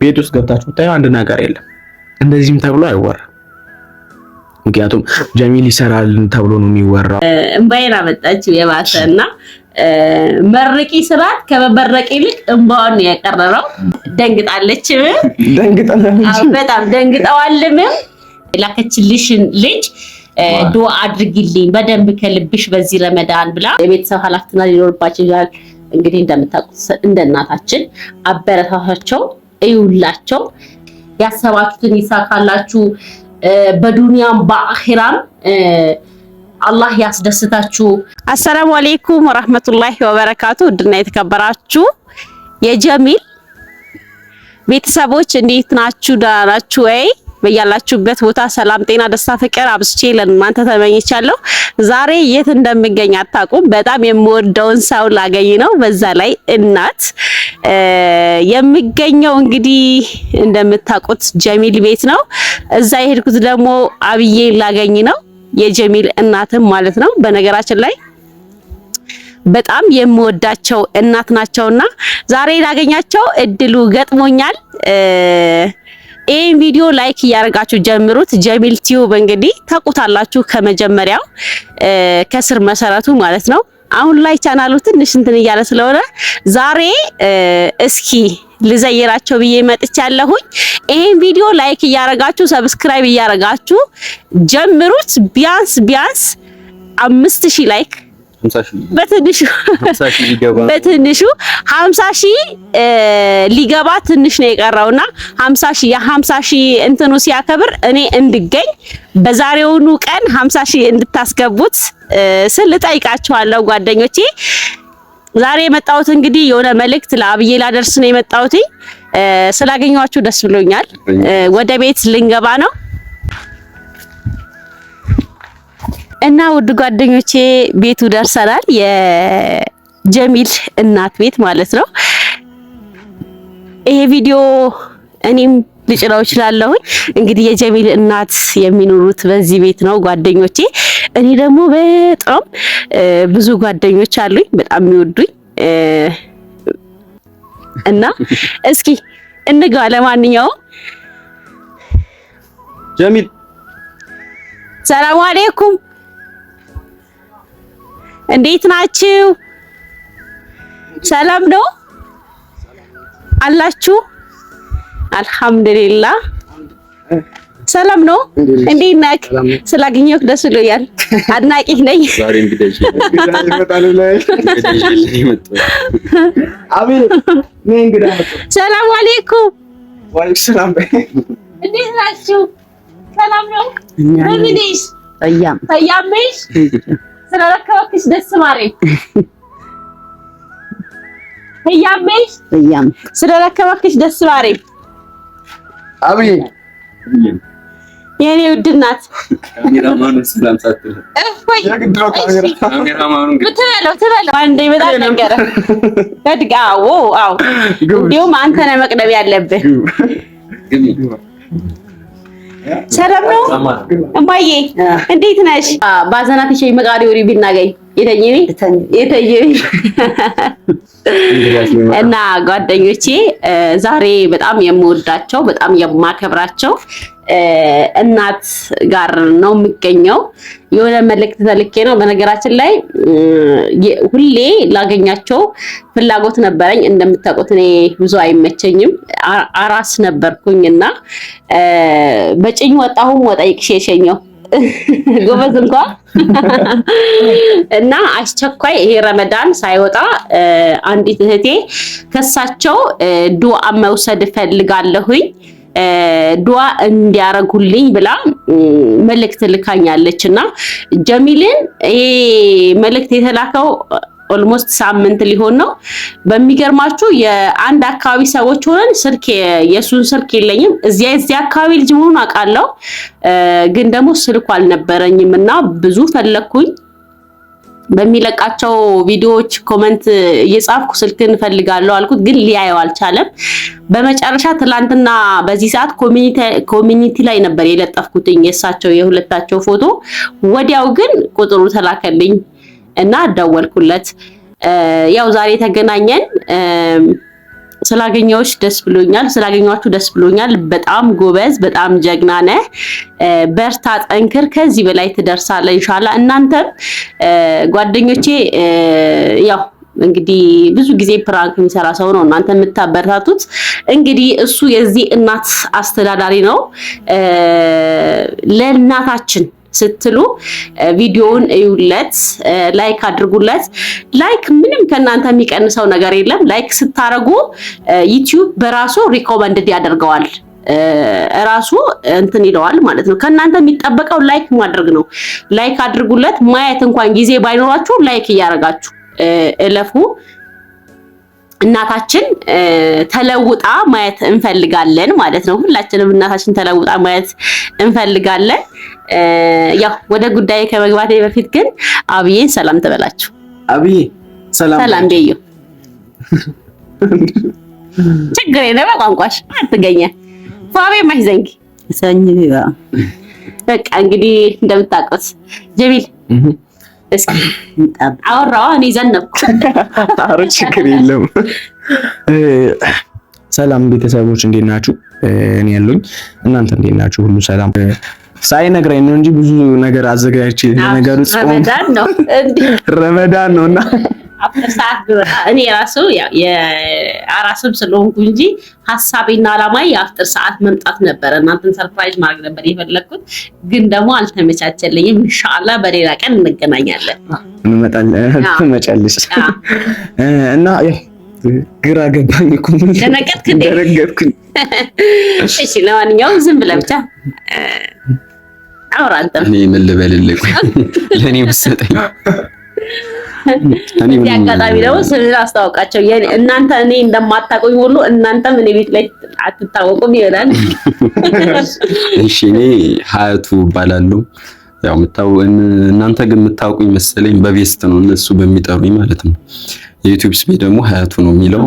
ቤት ውስጥ ገብታችሁ ብታዩ አንድ ነገር የለም። እንደዚህም ተብሎ አይወራም። ምክንያቱም ጀሚል ይሰራል ተብሎ ነው የሚወራው። እንባዬን አመጣችው የባሰና መርቂ ስራት ከመበረቅ ይልቅ እንባዋን ነው ያቀረረው። ደንግጣለች። በጣም ደንግጠዋልም። ላከችልሽን ልጅ ዱአ አድርጊልኝ በደንብ ከልብሽ በዚህ ረመዳን ብላ የቤተሰብ ኃላፊነት ሊኖርባቸው ይችላል። እንግዲህ እንደምታውቁት እንደ እናታችን አበረታታቸው፣ እዩላቸው፣ ያሰባችሁትን ይሳካላችሁ፣ በዱንያም በአኺራም አላህ ያስደስታችሁ። አሰላሙ አለይኩም ወራህመቱላሂ ወበረካቱ። ውድና የተከበራችሁ የጀሚል ቤተሰቦች እንዴት ናችሁ? ደህና ናችሁ ወይ? በያላችሁበት ቦታ ሰላም፣ ጤና፣ ደስታ፣ ፍቅር አብስቼ ለእናንተ ተመኝቻለሁ። ዛሬ የት እንደምገኝ አታውቁም። በጣም የምወደውን ሰው ላገኝ ነው። በዛ ላይ እናት የሚገኘው እንግዲህ እንደምታውቁት ጀሚል ቤት ነው። እዛ የሄድኩት ደግሞ አብዬ ላገኝ ነው። የጀሚል እናትም ማለት ነው። በነገራችን ላይ በጣም የምወዳቸው እናት ናቸውና ዛሬ ላገኛቸው እድሉ ገጥሞኛል። ይሄን ቪዲዮ ላይክ እያደረጋችሁ ጀምሩት። ጀሚል ቲዩብ እንግዲህ ታውቁታላችሁ ከመጀመሪያው ከስር መሰረቱ ማለት ነው። አሁን ላይ ቻናሉ ትንሽ እንትን እያለ ስለሆነ ዛሬ እስኪ ልዘይራቸው ብዬ መጥቻለሁኝ። ይሄን ቪዲዮ ላይክ እያደረጋችሁ ሰብስክራይብ እያደረጋችሁ ጀምሩት። ቢያንስ 5000 ላይክ በትንሹ 50,000 ሊገባ ትንሽ ነው የቀረውና 50,000 የ50,000 እንትኑ ሲያከብር እኔ እንድገኝ በዛሬውኑ ቀን 50,000 እንድታስገቡት ስል ጠይቃችኋለሁ ጓደኞቼ። ዛሬ የመጣሁት እንግዲህ የሆነ መልእክት ለአብዬ ላደርስ ነው የመጣሁት። ስላገኘኋችሁ ደስ ብሎኛል። ወደ ቤት ልንገባ ነው እና ውድ ጓደኞቼ ቤቱ ደርሰናል። የጀሚል እናት ቤት ማለት ነው። ይሄ ቪዲዮ እኔም ልጭነው እችላለሁ። እንግዲህ የጀሚል እናት የሚኖሩት በዚህ ቤት ነው ጓደኞቼ። እኔ ደግሞ በጣም ብዙ ጓደኞች አሉኝ በጣም የሚወዱኝ እና እስኪ እንግባ። ለማንኛውም ጀሚል ሰላም አለይኩም፣ እንዴት ናችሁ? ሰላም ነው አላችሁ? አልሐምዱሊላህ ሰላም ነው። እንዴት ነህ? ስላገኘሁ ደስ ብሎኛል። አድናቂህ ነኝ። ዛሬ እንግዲህ ሰላም አለይኩም። ወአለይኩም ሰላም። እንዴት ናችሁ? ሰላም ነው። ምንሽ ተያምሽ ስለረከበክሽ ደስ ማረኝ። ተያምሽ ስለረከበክሽ ደስ ማረኝ። አብዬ የኔ ውድ እናት ካሜራማኑ ስላንሳተለ ካሜራማኑ ትበለው አንዴ በጣም ነገር በድጋው አው እንዲሁም አንተ ነህ መቅደም ያለብህ። ሰላም ነው እማዬ፣ እንዴት ነሽ? ባዘናትሽ መቃሪ ወሪ ቢናገኝ የተኝኒ እና ጓደኞቼ ዛሬ በጣም የምወዳቸው በጣም የማከብራቸው እናት ጋር ነው የምገኘው። የሆነ መልእክት ተልኬ ነው። በነገራችን ላይ ሁሌ ላገኛቸው ፍላጎት ነበረኝ። እንደምታውቁት እኔ ብዙ አይመቸኝም፣ አራስ ነበርኩኝና በጭኝ ወጣሁም ወጣይቅሽ የሸኘው ጎበዝ እንኳን እና አስቸኳይ ይሄ ረመዳን ሳይወጣ አንዲት እህቴ ከሳቸው ዱአ መውሰድ ፈልጋለሁኝ ዱአ እንዲያረጉልኝ ብላ መልእክት ልካኛለችና ጀሚልን ይሄ መልእክት የተላከው ኦልሞስት ሳምንት ሊሆን ነው። በሚገርማችሁ የአንድ አካባቢ ሰዎች ሆነን ስልክ የሱን ስልክ የለኝም። እዚያ አካባቢ ልጅ መሆኑን አውቃለሁ፣ ግን ደግሞ ስልኩ አልነበረኝም እና ብዙ ፈለኩኝ። በሚለቃቸው ቪዲዮዎች ኮሜንት እየጻፍኩ ስልክን ፈልጋለሁ አልኩት፣ ግን ሊያየው አልቻለም። በመጨረሻ ትላንትና በዚህ ሰዓት ኮሚኒቲ ላይ ነበር የለጠፍኩትኝ የሳቸው የሁለታቸው ፎቶ። ወዲያው ግን ቁጥሩ ተላከልኝ እና ደወልኩለት። ያው ዛሬ ተገናኘን። ስላገኘሁሽ ደስ ብሎኛል። ስላገኘኋችሁ ደስ ብሎኛል። በጣም ጎበዝ፣ በጣም ጀግና ነህ። በርታ፣ ጠንክር፣ ከዚህ በላይ ትደርሳለህ ኢንሻአላህ። እናንተም ጓደኞቼ ያው እንግዲህ ብዙ ጊዜ ፕራንክ የሚሰራ ሰው ነው እናንተ የምታበረታቱት። እንግዲህ እሱ የዚህ እናት አስተዳዳሪ ነው። ለእናታችን ስትሉ ቪዲዮውን እዩለት፣ ላይክ አድርጉለት። ላይክ ምንም ከእናንተ የሚቀንሰው ነገር የለም። ላይክ ስታረጉ ዩቲዩብ በራሱ ሪኮመንድድ ያደርገዋል፣ ራሱ እንትን ይለዋል ማለት ነው። ከእናንተ የሚጠበቀው ላይክ ማድረግ ነው። ላይክ አድርጉለት። ማየት እንኳን ጊዜ ባይኖራችሁ ላይክ እያደረጋችሁ እለፉ። እናታችን ተለውጣ ማየት እንፈልጋለን ማለት ነው። ሁላችንም እናታችን ተለውጣ ማየት እንፈልጋለን። ያው ወደ ጉዳይ ከመግባቴ በፊት ግን አብዬን ሰላም ተበላችሁ። አብዬ ሰላም በዩ። ችግር የለም በቋንቋሽ አትገኘ ፋቤ ማይዘንጊ ሰኝባ። በቃ እንግዲህ እንደምታውቁት ጀሚል እስኪ አወራዋ እኔ ዘነብኩ። ኧረ ችግር የለም። ሰላም ቤተሰቦች እንዴት ናችሁ? እኔ ያለሁኝ እናንተ እንዴት ናችሁ? ሁሉ ሰላም? ሳይነግረኝ ነው እንጂ ብዙ ነገር አዘጋጅቼ ነገሩ ረመዳን ነውና አፍተር ሰዓት እኔ ራሱ የአራስም ስለሆንኩ እንጂ ሐሳቤና አላማዬ የአፍተር ሰዓት መምጣት ነበረ። እናንተን ሰርፕራይዝ ማድረግ ነበር የፈለኩት፣ ግን ደግሞ አልተመቻቸልኝም። ኢንሻአላህ በሌላ ቀን እንገናኛለን። ትመጫለሽ እና ግራ ገባኝ እኮ ደነገጥኩኝ። እሺ ለማንኛውም ዝም ብለህ ብቻ አውራ አንተ። እኔ ምን ልበልልህ? ለኔ መሰጠኝ። እዚህ አጋጣሚ ደግሞ ስለ አስተዋውቃቸው እናንተ እኔ እንደማታውቁኝ ሁሉ እናንተም እኔ ቤት ላይ አትታወቁም ይሆናል። እሺ እኔ ሀያቱ እባላለሁ። ያው እናንተ ግን የምታውቁኝ መሰለኝ በቤስት ነው እነሱ በሚጠሩኝ ማለት ነው። የዩቲዩብ ስሜ ደግሞ ሀያቱ ነው የሚለው።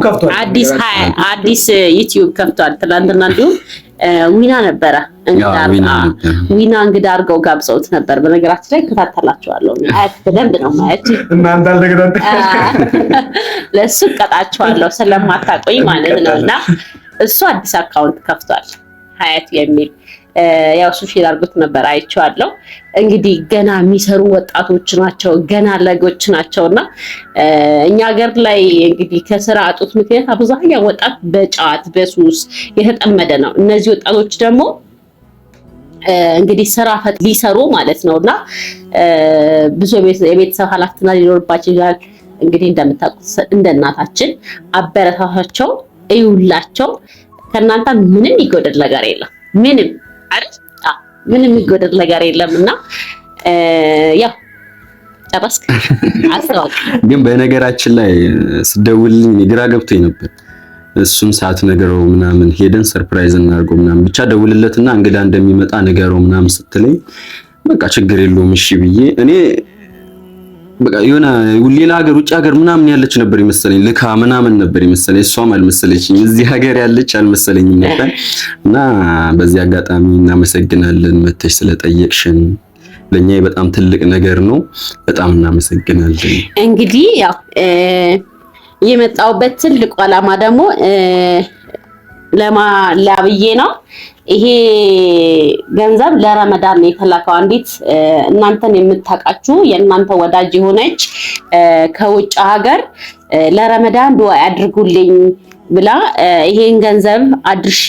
አዲስ ዩቲዩብ ከፍቷል። ትናንትና እንዲሁም ዊና ነበረ ዊና እንግዳ አድርገው ጋብዘውት ነበር። በነገራችን ላይ እከታተላቸዋለሁ። አያት በደንብ ነው ማየት። እናንተ አልተከታተላችሁ ለሱ እቀጣቸዋለሁ ስለማታቆይ ማለት ነውና እሱ አዲስ አካውንት ከፍቷል ሀያት የሚል ያው እሱ ሼር አድርጎት ነበር አይቼዋለሁ። እንግዲህ ገና የሚሰሩ ወጣቶች ናቸው፣ ገና ለጎች ናቸውና እኛ ሀገር ላይ እንግዲህ ከስራ አጡት ምክንያት አብዛኛው ወጣት በጫት በሱስ የተጠመደ ነው። እነዚህ ወጣቶች ደግሞ እንግዲህ ስራ ሊሰሩ ማለት ነውና ብዙ የቤተሰብ ኃላፊነት ሊኖርባቸው ይችላል። እንግዲህ እንደምታውቁት እንደ እናታችን አበረታታቸው፣ እዩላቸው። ከእናንተ ምንም ይጎደል ነገር የለም። ምንም አይደል? ምንም ይጎደል ነገር የለምና ያው ጨረስክ? አስተዋውቅ። ግን በነገራችን ላይ ስደውልልኝ ግራ ገብቶኝ ነበር። እሱን ሰዓት ነገረው ምናምን ሄደን ሰርፕራይዝ እናድርገው ምናምን ብቻ ደውልለትና እንግዳ እንደሚመጣ ነገረው ምናምን ስትለኝ በቃ ችግር የለውም እሺ ብዬ እኔ በቃ የሆነ ሌላ ሀገር ውጭ ሀገር ምናምን ያለች ነበር ይመስለኝ፣ ልካ ምናምን ነበር ይመስለኝ። እሷም አልመሰለችኝ እዚህ ሀገር ያለች አልመሰለኝም ነበር። እና በዚህ አጋጣሚ እናመሰግናለን መተሽ ስለጠየቅሽን፣ ለኛ በጣም ትልቅ ነገር ነው። በጣም እናመሰግናለን። እንግዲህ ያው የመጣውበት ትልቁ ዓላማ ደግሞ ለአብዬ ነው። ይሄ ገንዘብ ለረመዳን ነው የተላከው። አንዲት እናንተን የምታውቃችሁ የእናንተ ወዳጅ የሆነች ከውጭ ሀገር ለረመዳን ዱዓ ያድርጉልኝ ብላ ይሄን ገንዘብ አድርሺ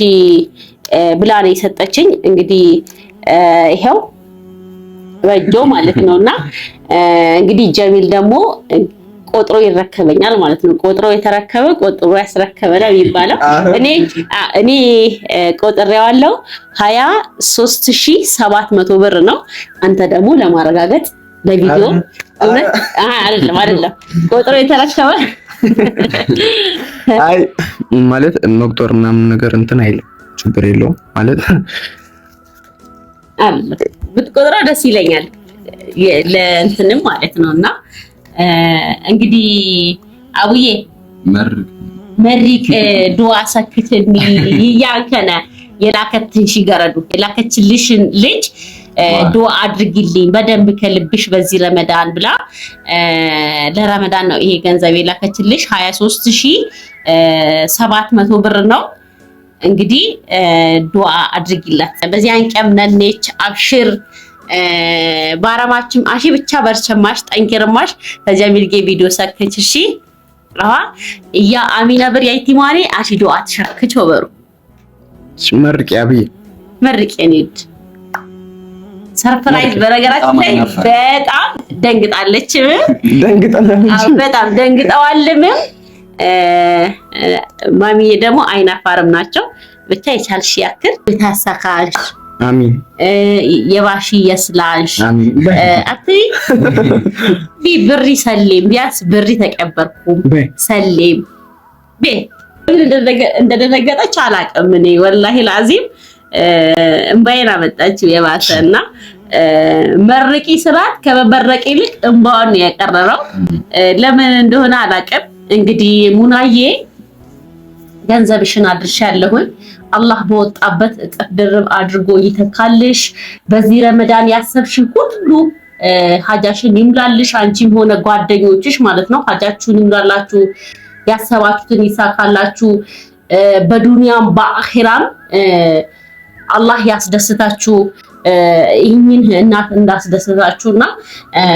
ብላ ነው የሰጠችኝ። እንግዲህ ይሄው በጆ ማለት ነውና እንግዲህ ጀሚል ደግሞ ቆጥሮ ይረከበኛል ማለት ነው። ቆጥሮ የተረከበ ቆጥሮ ያስረከበ ነው የሚባለው። እኔ ቆጥሬዋለሁ 23700 ብር ነው። አንተ ደግሞ ለማረጋገጥ ለቪዲዮ አይደለም ቆጥሮ የተረከበ አይ ማለት መቁጠር ምናምን ነገር እንትን አይልም፣ ችግር የለውም ማለት ብትቆጥረው ደስ ይለኛል ለእንትንም ማለት ነውና እንግዲህ አቡዬ መሪቅ ዱዓ ሰክትኒ ያንከነ የላከትንሽ ገረዱ የላከችልሽን ልጅ ዱዓ አድርጊልኝ በደንብ ከልብሽ በዚህ ረመዳን ብላ ለረመዳን ነው ይሄ ገንዘብ የላከችልሽ 23700 ብር ነው። እንግዲህ ዱዓ አድርጊላት። በዚያን ቀን ነነች አብሽር ባራማችም አሺ ብቻ በርቸማሽ ጠንኪርማሽ ተጀሚል ጌ ቪዲዮ ሰከች እሺ እያ አሚና ብር ያይቲማኔ አሺ ዱዓ ተሸክቾ በሩ መርቂ አብይ መርቂ እንሂድ ሰርፕራይዝ በነገራችን ላይ በጣም ደንግጣለች። በጣም ደንግጠዋልም። ማሚዬ ደግሞ አይናፋርም ናቸው። ብቻ የቻልሽ ያክል ብታሳካልሽ አሚን የባሺ የስላሽ አትይ ብሪ ሰሌም ቢያስ ብሪ ተቀበርኩም ሰሌም እንደደነገጠች አላውቅም እኔ ወላሂ ላዚም እንባዬን አመጣችው የባሰና መርቂ ስራት ከመበረቅ ይልቅ እንባውን ነው ያቀረረው። ለምን እንደሆነ አላውቅም። እንግዲህ ሙናዬ ገንዘብሽን አድርሻለሁኝ አላህ በወጣበት እጥፍ ድርብ አድርጎ ይተካልሽ። በዚህ ረመዳን ያሰብሽን ሁሉ ሀጃሽን ይምላልሽ። አንቺም ሆነ ጓደኞችሽ ማለት ነው ሀጃችሁን ይምላላችሁ፣ ያሰባችሁትን ይሳካላችሁ። በዱንያም በአኺራም አላህ ያስደስታችሁ። ይህንን እናት እንዳስደስታችሁና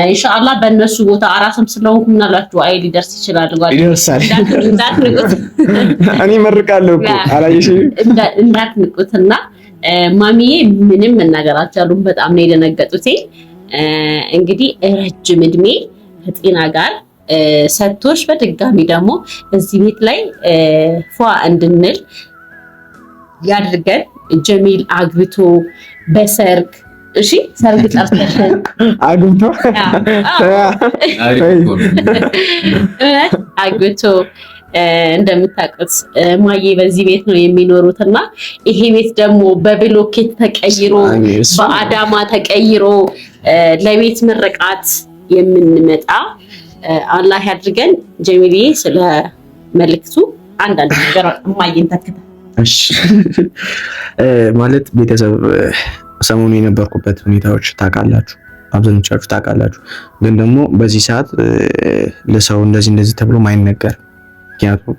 ኢንሻአላህ በእነሱ ቦታ አራስም ስለሆንኩ ምናላችሁ አይ ሊደርስ ይችላል ይደርሳል። እኔ መርቃለሁ እኮ አላየሽ እንዳትንቁትና ማሚዬ ምንም መናገራቸውን በጣም ነው የደነገጡት። እንግዲህ ረጅም እድሜ ከጤና ጋር ሰጥቶሽ በድጋሚ ደግሞ እዚህ ቤት ላይ ፏ እንድንል ያድርገን። ጀሚል አግብቶ በሰርግ እሺ ሰርግ ጠርተሽን አግብቶ እንደምታውቁት ማዬ በዚህ ቤት ነው የሚኖሩትና ይሄ ቤት ደግሞ በብሎኬት ተቀይሮ በአዳማ ተቀይሮ ለቤት ምርቃት የምንመጣ አላህ ያድርገን። ጀሚልዬ ስለ መልክቱ አንዳንድ ነገር ማየን ተከታ እሺ ማለት ቤተሰብ ሰሞኑን የነበርኩበት ሁኔታዎች ታውቃላችሁ፣ አብዛኞቻችሁ ታውቃላችሁ። ግን ደግሞ በዚህ ሰዓት ለሰው እንደዚህ ተብሎ ማይነገር ምክንያቱም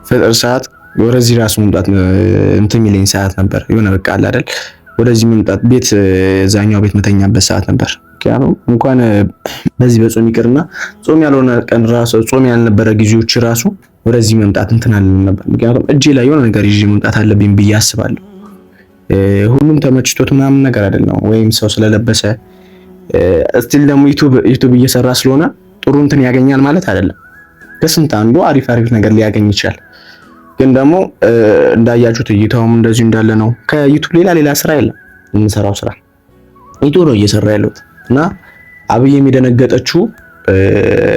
ፍጥር ሰዓት ወደዚህ ራሱ መምጣት እንትን የሚለኝ ሰዓት ነበር። የሆነ በቃ አለ አይደል ወደዚህ መምጣት ቤት እዛኛው ቤት መተኛበት ሰዓት ነበር። ምክንያቱም እንኳን በዚህ በጾም ይቅርና ጾም ያልሆነ ቀን ራሱ ጾም ያልነበረ ጊዜዎች ራሱ ወደዚህ መምጣት እንትን አለን ነበር። ምክንያቱም እጄ ላይ የሆነ ነገር ይዤ መምጣት አለብኝ ብዬ አስባለሁ። ሁሉም ተመችቶት ምናምን ነገር አይደለም፣ ወይም ሰው ስለለበሰ እስቲል ደግሞ ዩቲዩብ እየሰራ ስለሆነ ጥሩ እንትን ያገኛል ማለት አይደለም። ከስንት አንዱ አሪፍ ነገር ሊያገኝ ይችላል። ግን ደግሞ እንዳያችሁት እይታውም እንደዚሁ እንዳለ ነው። ከዩቲዩብ ሌላ ስራ የለም የምንሰራው ስራ ዩቲዩብ ነው እየሰራ ያለሁት እና አብዬ የሚደነገጠችው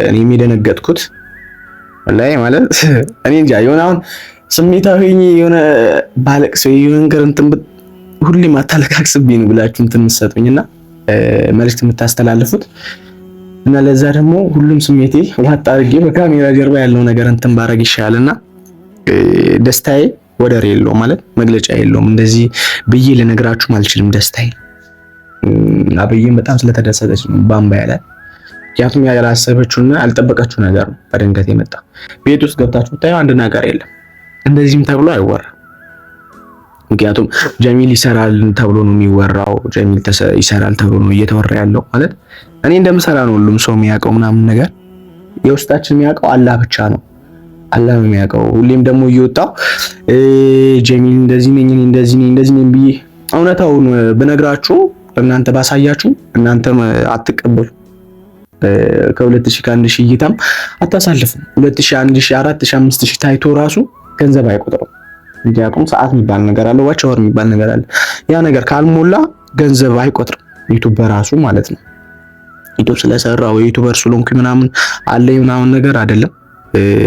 እኔ የሚደነገጥኩት ወላሂ ማለት እኔ እንጃ የሆነ አሁን ስሜታዊ የሆነ ባለቅስ የሆነ ነገር እንትን ሁሌም አታለቃቅስብኝ ነው ብላችሁ እንትን የምትሰጡኝና መልዕክት የምታስተላልፉት እና ለዛ ደግሞ ሁሉም ስሜቴ ዋጥ አድርጌ በካሜራ ጀርባ ያለው ነገር እንትን ባረግ ይሻላልና ደስታዬ ወደር የለውም ማለት መግለጫ የለውም። እንደዚህ ብዬ ልነግራችሁ አልችልም ደስታዬ። አብዬም በጣም ስለተደሰተች ነው ባምባ ያለ ምክንያቱም ያላሰበችውና ያልጠበቀችው ነገር ነው በድንገት የመጣ። ቤት ውስጥ ገብታችሁ ብታዩ አንድ ነገር የለም እንደዚህም ተብሎ አይወራም። ምክንያቱም ጀሚል ይሰራል ተብሎ ነው የሚወራው። ጀሚል ይሰራል ተብሎ ነው እየተወራ ያለው ማለት እኔ እንደምሰራ ነው ሁሉም ሰው የሚያውቀው ምናምን ነገር የውስጣችን የሚያውቀው አላህ ብቻ ነው። አላህ ነው የሚያውቀው። ሁሌም ደግሞ እየወጣው ጀሚል እንደዚህ ነኝ ብዬ እውነታውን ብነግራችሁ እናንተ ባሳያችሁ እናንተ አትቀበሉ። ከ2000 ከ1000 እይታም አታሳልፉም። 2000 1000 4000 5000 ታይቶ ራሱ ገንዘብ አይቆጥርም። ምክንያቱም ሰዓት የሚባል ነገር አለ፣ ዋች አወር የሚባል ነገር አለ። ያ ነገር ካልሞላ ገንዘብ አይቆጥርም ዩቲዩብ በራሱ ማለት ነው። ዩቲዩብ ስለሰራው ዩቲዩበር ስለሆንኩ ምናምን አለኝ ምናምን ነገር አይደለም።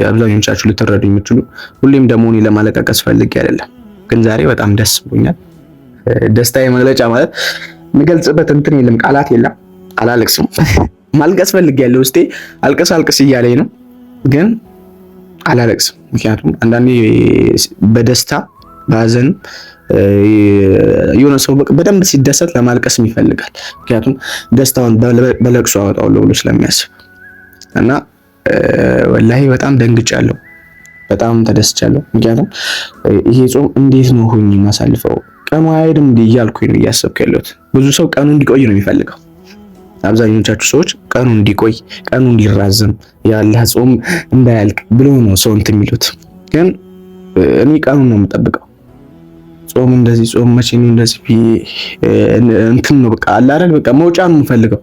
አብዛኞቻችሁ ልትረዱ የምትችሉ ሁሌም ደግሞ እኔ ለማለቃቀስ ፈልጌ አይደለም። ግን ዛሬ በጣም ደስ ብሎኛል። ደስታዬ መግለጫ ማለት የምገልጽበት እንትን የለም፣ ቃላት የለም። አላለቅስም። ማልቀስ ፈልጌያለሁ። ውስጤ አልቅስ እያለኝ ነው፣ ግን አላለቅስም። ምክንያቱም አንዳንዴ በደስታ በሀዘንም የሆነ ሰው በደንብ ሲደሰት ለማልቀስም ይፈልጋል። ምክንያቱም ደስታውን በለቅሶ አወጣዋለሁ ብሎ ስለሚያስብ እና ወላሂ በጣም ደንግጫለሁ፣ በጣም ተደስቻለሁ። ምክንያቱም ይሄ ጾም እንዴት ነው ሆኜ የማሳልፈው ቀኑ አይሄድም እንዴ እያልኩኝ ነው እያሰብኩ ያለሁት። ብዙ ሰው ቀኑ እንዲቆይ ነው የሚፈልገው። አብዛኞቻችሁ ሰዎች ቀኑ እንዲቆይ፣ ቀኑ እንዲራዘም፣ የአላህ ጾም እንዳያልቅ ብሎ ነው ሰው እንትን የሚሉት። ግን እኔ ቀኑን ነው የምጠብቀው። ጾም እንደዚህ ጾም መቼ ነው እንደዚህ እንትን ነው በቃ አለ አይደል በቃ መውጫ ነው የምፈልገው።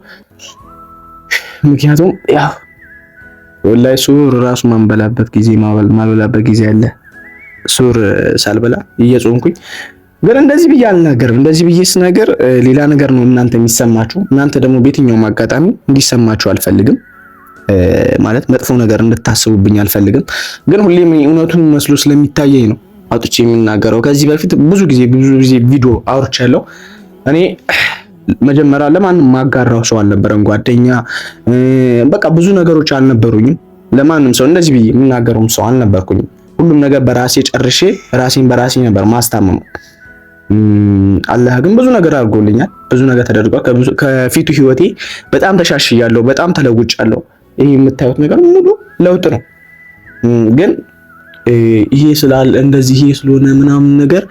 ምክንያቱም ያው ወላሂ ሱር ራሱ ማንበላበት ጊዜ ማበላበት ጊዜ አለ። ሱር ሳልበላ እየጾምኩኝ ግን እንደዚህ ብዬ አልናገርም። እንደዚህ ብዬ ስናገር ሌላ ነገር ነው እናንተ የሚሰማችሁ። እናንተ ደግሞ በየትኛውም አጋጣሚ እንዲሰማችሁ አልፈልግም። ማለት መጥፎ ነገር እንድታስቡብኝ አልፈልግም። ግን ሁሌም እውነቱን መስሎ ስለሚታየኝ ነው አውጥቼ የምናገረው። ከዚህ በፊት ብዙ ጊዜ ቪዲዮ አውርቻለሁ። እኔ መጀመሪያ ለማንም ማጋራው ሰው አልነበረም፣ ጓደኛ በቃ ብዙ ነገሮች አልነበሩኝም። ለማንም ሰው እንደዚህ ብዬ የምናገረውም ሰው አልነበርኩኝም። ሁሉም ነገር በራሴ ጨርሼ ራሴን በራሴ ነበር ማስታመመው። አላህ ግን ብዙ ነገር አድርጎልኛል፣ ብዙ ነገር ተደርጓል። ከፊቱ ህይወቴ በጣም ተሻሽያለሁ፣ በጣም ተለውጫለሁ። ይሄ የምታዩት ነገር ሙሉ ለውጥ ነው። ግን ይሄ ስላል እንደዚህ ይሄ ስለሆነ ምናምን ነገር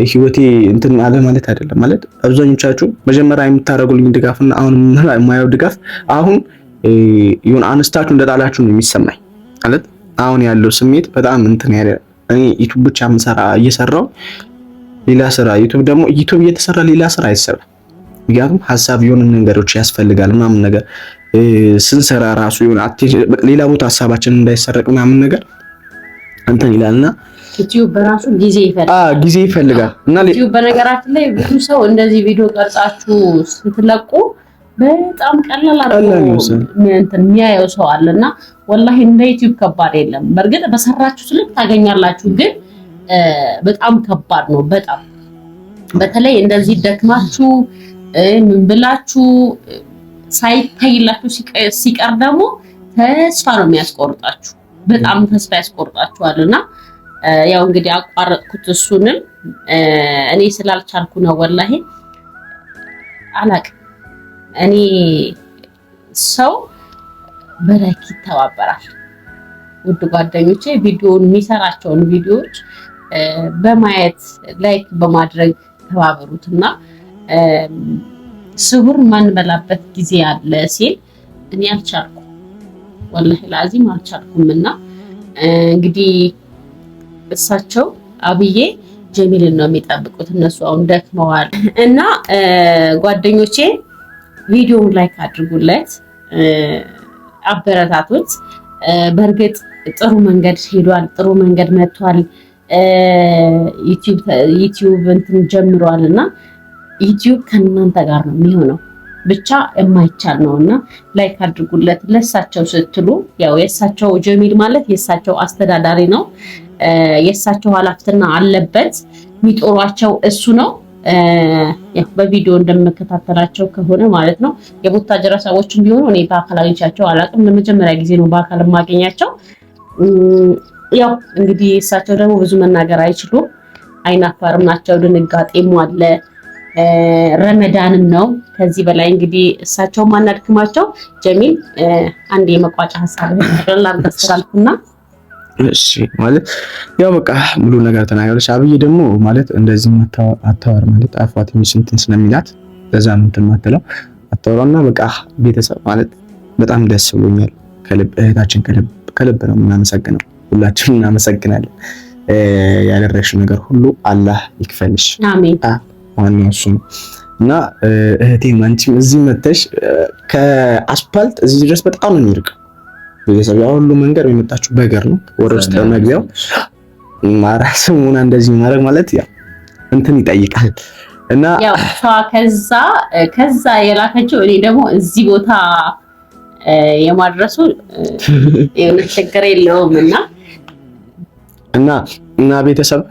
ህይወቴ እንትን አለ ማለት አይደለም። ማለት አብዛኞቻችሁ መጀመሪያ የምታደርጉልኝ ድጋፍና አሁን የማየው ድጋፍ አሁን ይሁን አነስታችሁ እንደጣላችሁ ነው የሚሰማኝ። ማለት አሁን ያለው ስሜት በጣም እንትን ያለ እኔ ዩቲዩብ ብቻ እየሰራው ሌላ ስራ ዩቲዩብ እየተሰራ ሌላ ስራ አይሰራም። ምክንያቱም ሀሳብ የሆነ ነገሮች ያስፈልጋል ምናምን ነገር ስንሰራ ራሱ የሆነ ሌላ ቦታ ሀሳባችን እንዳይሰረቅ ምናምን ነገር እንትን ይላልና ዩቲዩብ በራሱ ጊዜ ይፈልጋል እና ዩቲዩብ በነገራችን ላይ ብዙ ሰው እንደዚህ ቪዲዮ ቀርጻችሁ ስትለቁ በጣም ቀላል አድርጎ እንትን የሚያየው ሰው አለና ወላሂ እንደ ዩቲዩብ ከባድ የለም። በእርግጥ በሰራችሁ ልክ ታገኛላችሁ፣ ግን በጣም ከባድ ነው። በጣም በተለይ እንደዚህ ደክማችሁ ምን ብላችሁ ሳይታይላችሁ ሲቀር ደግሞ ተስፋ ነው የሚያስቆርጣችሁ። በጣም ተስፋ ያስቆርጣችኋልና ያው እንግዲህ አቋረጥኩት። እሱንም እኔ ስላልቻልኩ ነው ወላሂ አላቅም። እኔ ሰው በላይክ ይተባበራል። ውድ ጓደኞቼ ቪዲዮውን የሚሰራቸውን ቪዲዮዎች በማየት ላይክ በማድረግ ተባበሩትና ስሁር ማንበላበት ጊዜ አለ ሲል እኔ አልቻልኩም፣ ወላሂ ላዚም አልቻልኩምና እንግዲህ እሳቸው አብዬ ጀሚልን ነው የሚጠብቁት። እነሱ አሁን ደክመዋል እና ጓደኞቼ ቪዲዮውን ላይክ አድርጉለት፣ አበረታቱት። በእርግጥ ጥሩ መንገድ ሄዷል፣ ጥሩ መንገድ መጥቷል። ዩቲዩብ እንትን ጀምሯልና ዩቲዩብ ከእናንተ ጋር ነው የሚሆነው። ብቻ የማይቻል ነውና ላይክ አድርጉለት ለሳቸው ስትሉ። ያው የሳቸው ጀሚል ማለት የሳቸው አስተዳዳሪ ነው፣ የሳቸው ኃላፊነት አለበት። የሚጦሯቸው እሱ ነው። ያው በቪዲዮ እንደምከታተላቸው ከሆነ ማለት ነው። የቡታጀራ ሰዎችም ቢሆኑ እኔ በአካል አግኝቻቸው አላውቅም። ለመጀመሪያ ጊዜ ነው በአካል ማገኛቸው። ያው እንግዲህ እሳቸው ደግሞ ብዙ መናገር አይችሉም፣ አይናፋርም ናቸው። ድንጋጤም አለ፣ ረመዳንም ነው። ከዚህ በላይ እንግዲህ እሳቸው ማናድክማቸው። ጀሚል አንድ የመቋጫ ሀሳብ ላስተላልፍና እሺ ማለት ያው በቃ ሙሉ ነገር ተናገረች። አብዬ ደግሞ ማለት እንደዚህ አታወር ማለት አፏት እንትን ስለሚላት ለዛ ነው እንትን ማተለው አታወራና በቃ ቤተሰብ ማለት በጣም ደስ ብሎኛል። ከልብ እህታችን ከልብ ነው የምናመሰግነው። ሁላችንም እናመሰግናለን። ያደረግሽው ነገር ሁሉ አላህ ይክፈልሽ። አሜን። ዋናው እሱ ነው እና እህቴ አንቺም እዚህ መተሽ ከአስፓልት እዚህ ድረስ በጣም ነው የሚርቀው። ቤተሰብ ያው ሁሉ መንገድ የመጣችሁ በእግር ነው። ወደ ውስጥ መግቢያው ማራስሙና እንደዚህ ማድረግ ማለት ያው እንትን ይጠይቃል እና ያው ከዛ የላከችው እኔ ደግሞ እዚህ ቦታ የማድረሱ የሆነ ችግር የለውም እና ቤተሰብ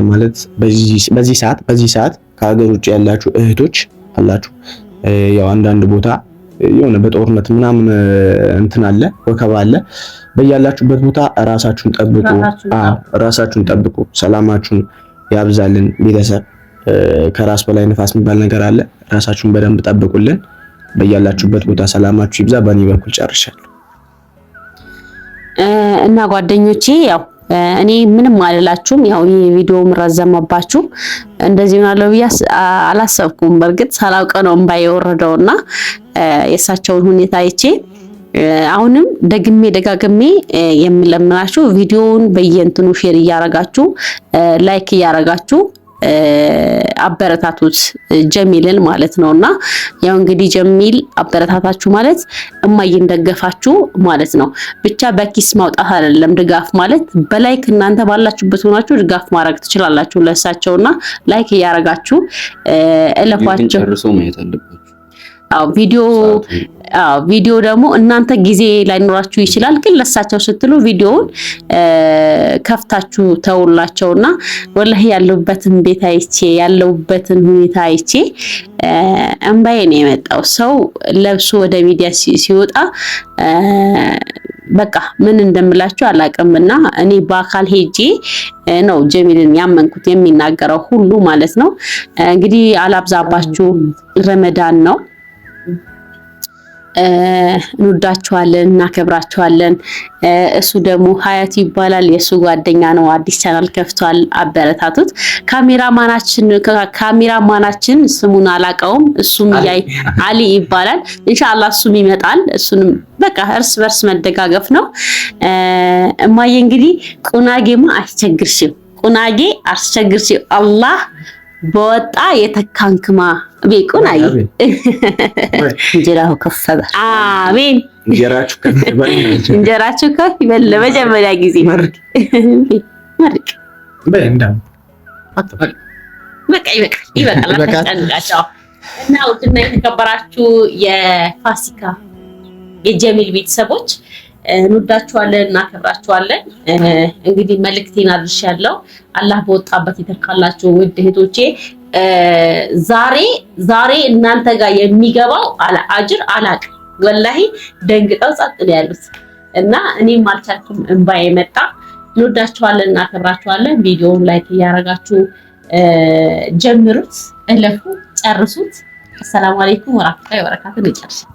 ማለት በዚህ ሰዓት ከሀገር ውጭ ያላችሁ እህቶች አላችሁ። ያው አንዳንድ ቦታ የሆነ በጦርነት ምናምን እንትን አለ ወከባ አለ። በያላችሁበት ቦታ ራሳችሁን ጠብቁ። ራሳችሁን ጠብቁ። ሰላማችሁን ያብዛልን። ቤተሰብ ከራስ በላይ ንፋስ የሚባል ነገር አለ። ራሳችሁን በደንብ ጠብቁልን። በያላችሁበት ቦታ ሰላማችሁ ይብዛ። በእኔ በኩል ጨርሻለሁ እና ጓደኞቼ ያው እኔ ምንም አልላችሁም። ያው ይሄ ቪዲዮ ረዘመባችሁ እንደዚህ ሆናለሁ ብዬ አላሰብኩም። በርግጥ ሳላውቅ ነው እምባዬ የወረደውና የእሳቸውን ሁኔታ አይቼ አሁንም ደጋግሜ የምለምናችሁ ቪዲዮውን በየእንትኑ ሼር እያረጋችሁ ላይክ እያረጋችሁ አበረታቱት ጀሚልን ማለት ነውና ያው እንግዲህ ጀሚል አበረታታችሁ ማለት እማዬን ደገፋችሁ ማለት ነው። ብቻ በኪስ ማውጣት አይደለም ድጋፍ ማለት በላይክ እናንተ ባላችሁበት ሆናችሁ ድጋፍ ማድረግ ትችላላችሁ ለእሳቸውና ላይክ እያረጋችሁ እለፏቸው። ቪዲዮ ደግሞ እናንተ ጊዜ ላይኖራችሁ ይችላል፣ ግን ለሳቸው ስትሉ ቪዲዮውን ከፍታችሁ ተውላቸውና ወላሂ ያለውበትን ቤት አይቼ ያለውበትን ሁኔታ አይቼ እንባዬ ነው የመጣው። ሰው ለብሶ ወደ ሚዲያ ሲወጣ በቃ ምን እንደምላችሁ አላቅምና እኔ በአካል ሄጄ ነው ጀሚልን ያመንኩት የሚናገረው ሁሉ ማለት ነው። እንግዲህ አላብዛባችሁ፣ ረመዳን ነው። እንወዳችኋለን፣ እናከብራችኋለን። እሱ ደግሞ ሀያቱ ይባላል፣ የሱ ጓደኛ ነው። አዲስ ቻናል ከፍቷል፣ አበረታቱት። ካሜራማናችን ስሙን አላቀውም፣ እሱም አሊ ይባላል። ኢንሻአላህ እሱም ይመጣል። እሱንም በቃ እርስ በርስ መደጋገፍ ነው። እማዬ እንግዲህ ቁናጌማ አስቸግርሽም፣ ቁናጌ አስቸግርሽም። አላህ በወጣ የተካንክማ ቢቁናይ እንጀራው ከፈበ አሜን። እንጀራችሁ ከፍ ይበል። ለመጀመሪያ ጊዜ መርቅ በእንዳም በቃ ይበቃል። እና ውድና የተከበራችሁ የፋሲካ የጀሚል ቤተሰቦች እንወዳችኋለን፣ እናከብራችኋለን። እንግዲህ መልእክቴን አድርሻለሁ። አላህ በወጣበት ይተካላችሁ ውድ እህቶቼ። ዛሬ እናንተ ጋር የሚገባው አጅር አላቅም። ወላሂ ደንግጠው ጸጥ ነው ያሉት እና እኔም አልቻልኩም፣ እንባዬ መጣ። እንወዳችኋለን፣ እናከብራችኋለን። ቪዲዮውን ላይክ እያደረጋችሁ ጀምሩት፣ እለፉ፣ ጨርሱት። አሰላሙ አለይኩም ወራህመቱላሂ ወበረካቱሁ።